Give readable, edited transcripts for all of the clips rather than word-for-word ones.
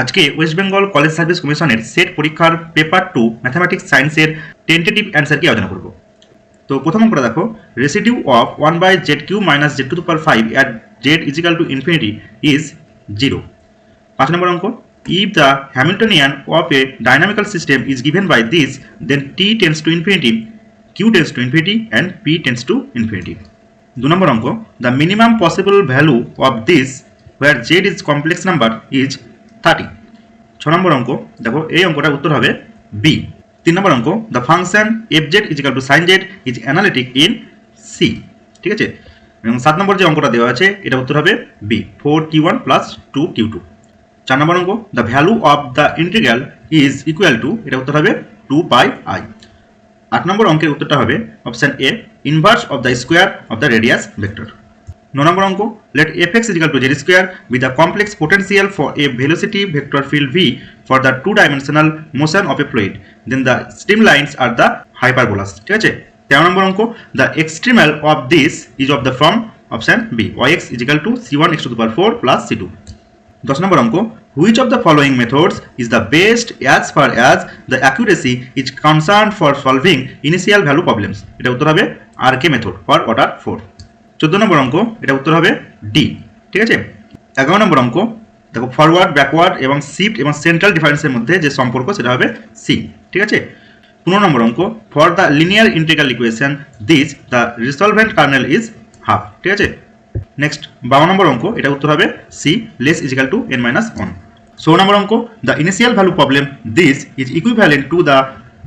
আজকে West Bengal college service কমিশনের set পরীক্ষার পেপার 2 ম্যাথামেটিক্স সায়েন্সের টেন্টেটিভ অ্যান্সার কি আলোচনা করব। তো প্রথম অঙ্কটা দেখো, residue of 1/z³ - z⁵ at z = infinity is 0। 5 নম্বর অঙ্ক, if the Hamiltonian of a dynamical system is given by this, then t tends to infinity, q tends to infinity and p tends to infinity। 2 নম্বর অঙ্ক, the minimum possible value of this where z is complex number is 30। 6 নম্বর অঙ্ক দেখো, এই অঙ্কটার উত্তর হবে B. 3 number অঙ্ক, the function fz = sin z is analytic in C. ঠিক আছে, এবং 7 নম্বর যে অঙ্কটা দেওয়া আছে এটা উত্তর হবে বি, 4q1 + 2q2। 4 নম্বর অঙ্ক, the value of the integral is equal two, এটা উত্তর হবে 2πi। 8 নম্বর অঙ্কের উত্তরটা হবে option A, inverse of the square of the radius vector. 9 নম্বর অঙ্ক, let fx = z² with a complex potential for a velocity vector field v for the two-dimensional motion of a fluid, then the streamlines are the hyperbolas। ঠিক আছে। 13 নম্বর অঙ্ক, the extremal of this is of the form option b, yx = c1x⁴ + c2। 10 নম্বর অঙ্ক, which of the following methods is the best as far as the accuracy is concerned for solving initial value problems? এটা উত্তর হবে RK method for order 4। 14 নম্বর অঙ্ক, এটা উত্তর হবে D. ঠিক আছে। 11 নম্বর অঙ্ক দেখো, ফরওয়ার্ড, ব্যাকওয়ার্ড এবং শিফট এবং সেন্ট্রাল ডিফারেন্সের মধ্যে যে সম্পর্ক সেটা হবে সি। ঠিক আছে। 15 নম্বর অঙ্ক, for the linear integral equation this the resolvent kernel is half. ঠিক আছে। নেক্সট 52 নম্বর অঙ্ক, এটা উত্তর হবে সি, লেস = n-1। 16 নম্বর অঙ্ক, the initial value problem this is equivalent to the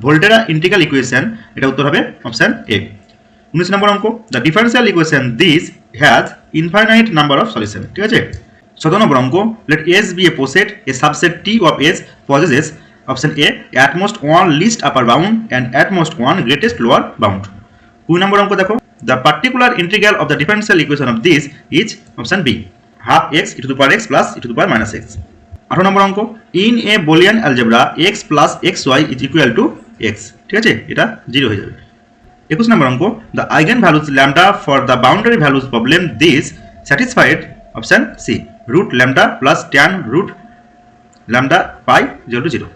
Volterra integral equation, এটা উত্তর হবে অপশন এ। 19 নম্বর অঙ্ক, the differential equation this has infinite number of solution. ঠিক আছে। 17 নম্বর অঙ্ক, let S be a poset a subset T of S possesses option A at most one least upper bound and at most one greatest lower bound. 2 নম্বর অঙ্ক দেখো, the particular integral of the differential equation of this is option B, half x e⁻x + e⁻x। 18 number অঙ্ক, in a Boolean algebra x + xy is equal to x। ঠিক আছে, এটা 0 হয়ে যাবে। 21 নম্বর অঙ্ক, the eigen values lambda for the boundary values problem this satisfied option C, √λ + tan √λ π = 0।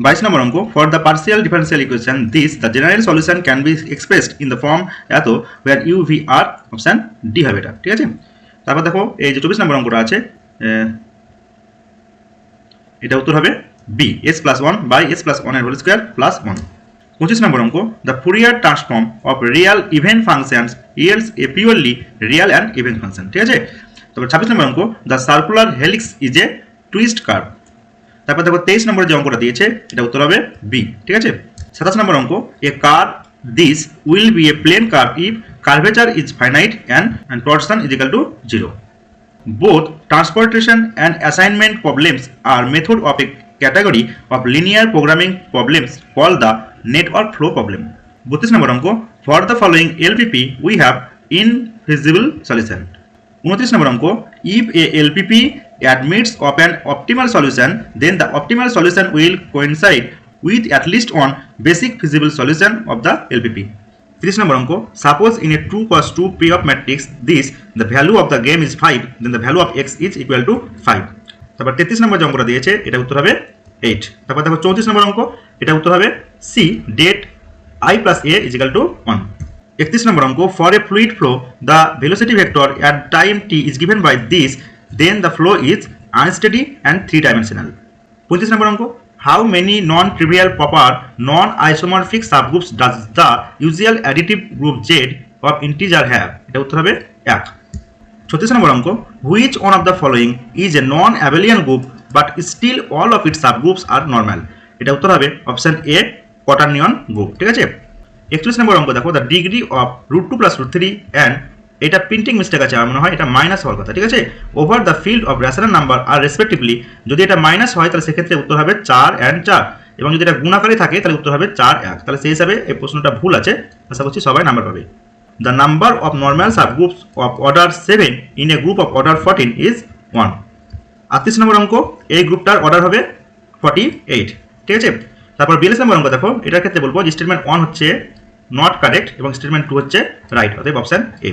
বাইশ নম্বর অঙ্ক, for the partial differential equation this the general solution can be expressed in the form এত were U V R option D হবে এটা। ঠিক আছে। তারপর দেখো, এই যে 24 নম্বর অঙ্কটা আছে, এটা উত্তর হবে বি, s + 1/s + 1² + 1। 25 নম্বর অঙ্ক, the Fourier transform of Real even functions else A purely Real and even function. ঠিক আছে। তারপর 26 নম্বর অঙ্ক, the circular helix is a twist curve. তারপর দেখো 23 নম্বরের যে অঙ্কটা দিয়েছে এটা উত্তর হবে বি। ঠিক আছে। 27 নম্বর অঙ্ক, a curve this will be a plane curve if curvature is finite and torsion is equal to 0। Both transportation and assignment problems are method of a category of linear programming problems call the network flow problem. 32 নম্বর অঙ্ক, for the following LPP we have infeasible solution. 29 নম্বর অঙ্ক, if a LPP admits of an optimal solution, then the optimal solution will coincide with at least one basic feasible solution of the LPP. 30 নম্বর অঙ্ক, suppose in a 2 × 2 pre-op matrix this the value of the game is 5, then the value of x is equal to 5। তারপর 33 নম্বর যে অঙ্কটা দিয়েছে এটা উত্তর হবে 8। তারপর দেখো 34 নম্বর অঙ্ক, এটা উত্তর হবে সি, date I + a = 1। 31 নম্বর অঙ্ক, for a fluid flow the velocity vector at time t is given by this, then the flow is unsteady and 3-dimensional। 35 নম্বর অঙ্ক, how many non-trivial proper non-isomorphic subgroups does the usual additive group Z of integer have? এটা উত্তর হবে 1। 36 নম্বর অঙ্ক, which one of the following is a non-abelian group but still all of its subgroups are normal. এটা উত্তর হবে option এ কোয়াটার্নিয়ন group. ঠিক আছে, 41 নম্বর অঙ্ক দেখো, দ্য ডিগ্রি অফ √2 + √3 অ্যান্ড এটা প্রিন্টিং মিস্টেক আছে আমার মনে হয়, এটা মাইনাস হওয়ার কথা। ঠিক আছে, over the field of rational number are respectively, যদি এটা মাইনাস হয় তাহলে সেক্ষেত্রে উত্তর হবে 4 and 4, এবং যদি এটা গুণাকারে থাকে তাহলে উত্তর হবে 4 1। তাহলে সেই হিসাবে এই প্রশ্নটা ভুল আছে, আশা করছি সবাই নাম্বার পাবে। The number of normal subgroups of order 7 in a group of order 14 is 1। 38 নম্বর অঙ্ক, এই গ্রুপটার অর্ডার হবে 48। ঠিক আছে, তারপর 42 নম্বর অঙ্ক দেখো, এটার ক্ষেত্রে বলবো যে স্টেটমেন্ট 1 হচ্ছে নট কারেক্ট এবং স্টেটমেন্ট 2 হচ্ছে রাইট, অতএব option A.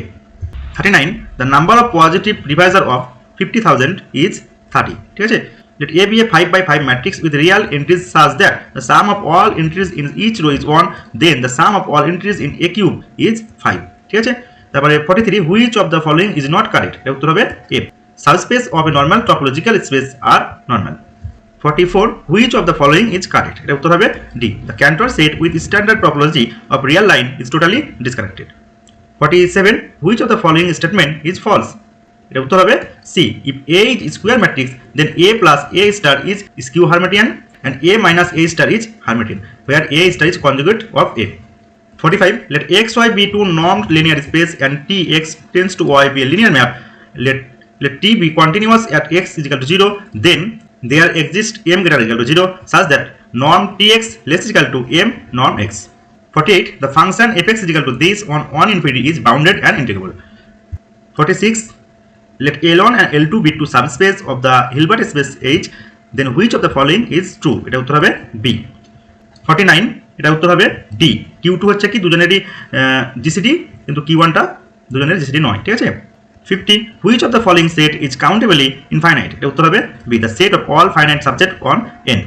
39, the number of positive Deviser of 50,000 is 30। ঠিক আছে, let A be a 5x5 matrix with real entries such that the sum of all entries in each row is 1, then the sum of all entries in A cube is 5। ঠিক আছে, তারপরে 43, which of the following is not correct? এর উত্তর হবে A, subspace of a normal topological space are normal। 44, which of the following is correct? এর উত্তর হবে D, the Cantor set with standard topology of real line is totally disconnected। 47, which of the following statement is false? এর উত্তর হবে C, if A is square matrix then A plus A star is skew Hermitian and A minus A star is Hermitian, where A star is conjugate of A। 45, let xy be two normed linear space and Tx tends to y be a linear map, let T be continuous at x is equal to 0, then there exists m greater than equal to 0 such that norm Tx less is equal to m norm x। 48, the function fx is equal to this on infinity is bounded and integrable। 46, let L1 and L2 be two subspace of the Hilbert space H, then which of the following is true? এটা উত্তর হবে B। 49, এটা উত্তর হবে D, Q2 হচ্ছে কি দুজনেরই GCD, কিন্তু Q1টা দুজনের জিসিডি নয়। ঠিক আছে, 50, which of the following set is countably infinite? এটা উত্তর হবে B, the set of all finite subset on n।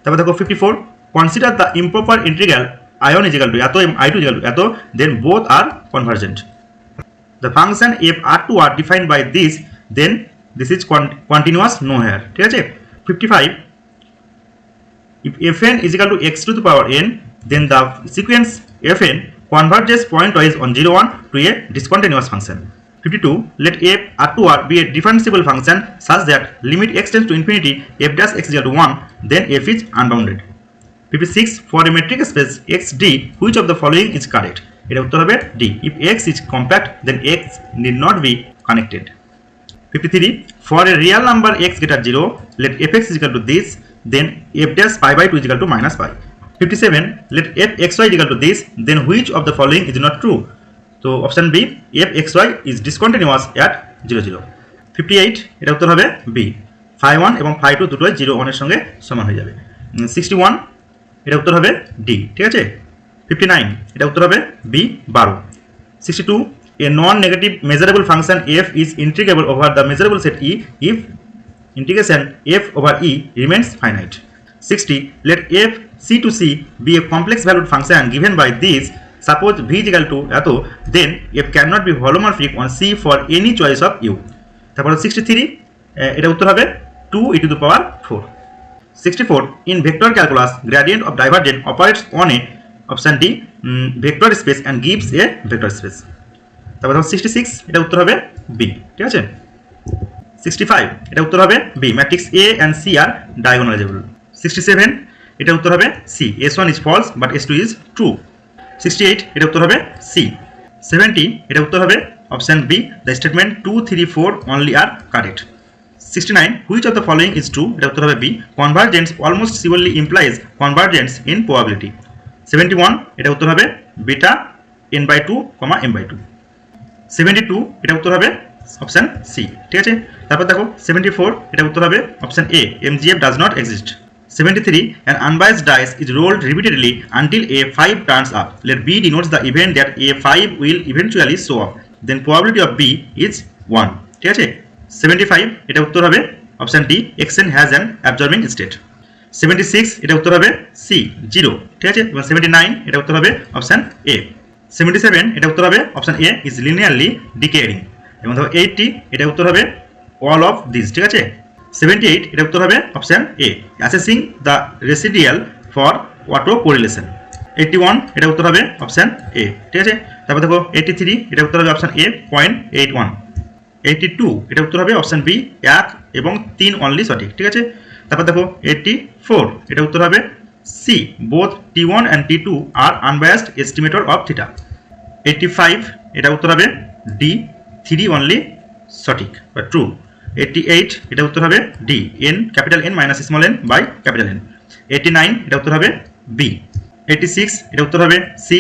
তারপর দেখো 54, consider the improper integral ion is equal to এত এবং I2 is equal to এত, then both are convergent। The function f R2 are defined by this, then this is continuous nowhere। ঠিক আছে, 55, if fn is equal to x to the power n, then the sequence fn converges pointwise on 0 1 to a discontinuous function। 52, let f R2R be a differentiable function such that limit x tends to infinity f dash x is equal to 1, then f is unbounded। 56, for a metric space xd, which of the following is correct? এটা উত্তর হবে D, if x is compact then x need not be connected। 53, for a real number x greater 0, let fx is equal to this, then f dash pi by 2 is equal to minus pi। 57, let fxy is equal to this, then which of the following is not true? তো option B, fxy is discontinuous at 0 0। 58, এটা উত্তর হবে B, phi1 এবং phi2 দুটোই 0 1 এর সঙ্গে সমান হয়ে যাবে। 61, এটা উত্তর হবে D। ঠিক আছে, 59, এটা উত্তর হবে B 12। 62, a non-negative measurable function f is integrable over the measurable set E if integration f over E remains finite। 60, let f c to c be a complex valued function given by this, suppose v is equal to এত, then f cannot be holomorphic on c for any choice of u। তারপর 63, এটা উত্তর হবে 2 e to the power 4। 64, in vector calculus gradient of divergence operates on a option D vector space and gives a vector space. তারপর 66, এটা উত্তর হবে B. ঠিক আছে, 65, এটা উত্তর হবে B, matrix A and C are diagonalisable. 67, এটা উত্তর হবে C, s1 is false but s2 is true। 68, এটা উত্তর হবে সি। 70, এটা উত্তর হবে option B, the statement 2 3 4 only are correct। 69, which of the following is true? এটা উত্তর হবে B, convergence almost surely implies convergence in probability। 71, এটা উত্তর হবে বিটা n/2, m/2। 72, এটা উত্তর হবে অপশন সি। ঠিক আছে, তারপর দেখো 74, এটা উত্তর হবে option A, MGF does not exist। 73, an unbiased dice is rolled repeatedly until a5 turns up, let b denotes the event that a5 will eventually show up, then probability of b is 1। ঠিক আছে, 75, এটা উত্তর হবে option D, xn has an absorbing state। 76, এটা উত্তর হবে C 0। ঠিক আছে, এবং 79, এটা উত্তর হবে অপশন এ। 77, এটা উত্তর হবে অপশন এ, ইজ লিনিয়ারলি ডিকেয়ারিং। এবং দেখো 80, এটা উত্তর হবে অল অফ দিস। ঠিক আছে, 78, এটা উত্তর হবে option A, assessing the রেসিডিয়াল for auto correlation. 81, এটা উত্তর হবে অপশন এ। ঠিক আছে, তারপর দেখো 83, এটা উত্তর হবে অপশন এ 0.81। 82, এটা উত্তর হবে অপশন বি 1 এবং 3 অনলি সঠিক। ঠিক আছে, তারপর দেখো 84, এটা উত্তর হবে C, both T1 and T2 are unbiased estimator of theta. 85, এটা উত্তর হবে ডি, 3 অনলি সঠিক বা ট্রু। 88, এটা উত্তর হবে D, N capital N minus small N by capital N. 89, এটা উত্তর হবে বি। 86, এটা উত্তর হবে সি,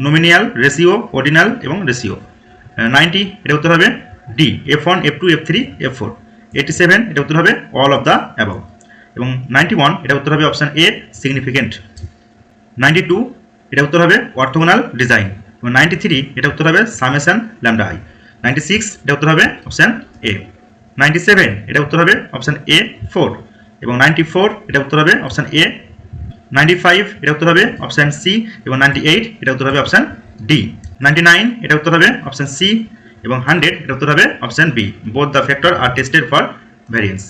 নোমিনিয়াল, রেশিও, অর্ডিনাল এবং রেশিও। 90, এটা উত্তর হবে D, F1, F2, F3, F4। 87, এটা উত্তর হবে অল অফ দ্য অ্যাবভ। এবং 91, এটা উত্তর হবে অপশান এ, সিগনিফিকেন্ট। 92, এটা উত্তর হবে অর্থোগোনাল ডিজাইন। এবং 93, এটা উত্তর হবে সামেশন ল্যামডা আই। 96, এটা উত্তর হবে অপশান এ। 97, এটা উত্তর হবে অপশান এ 4। এবং 94, এটা উত্তর হবে অপশান এ। 95, এটা উত্তর হবে অপশান সি। এবং 98, এটা উত্তর হবে অপশান ডি। 99, এটা উত্তর হবে অপশান সি। এবং 100, এটা উত্তর হবে option B, both the factor are tested for variance.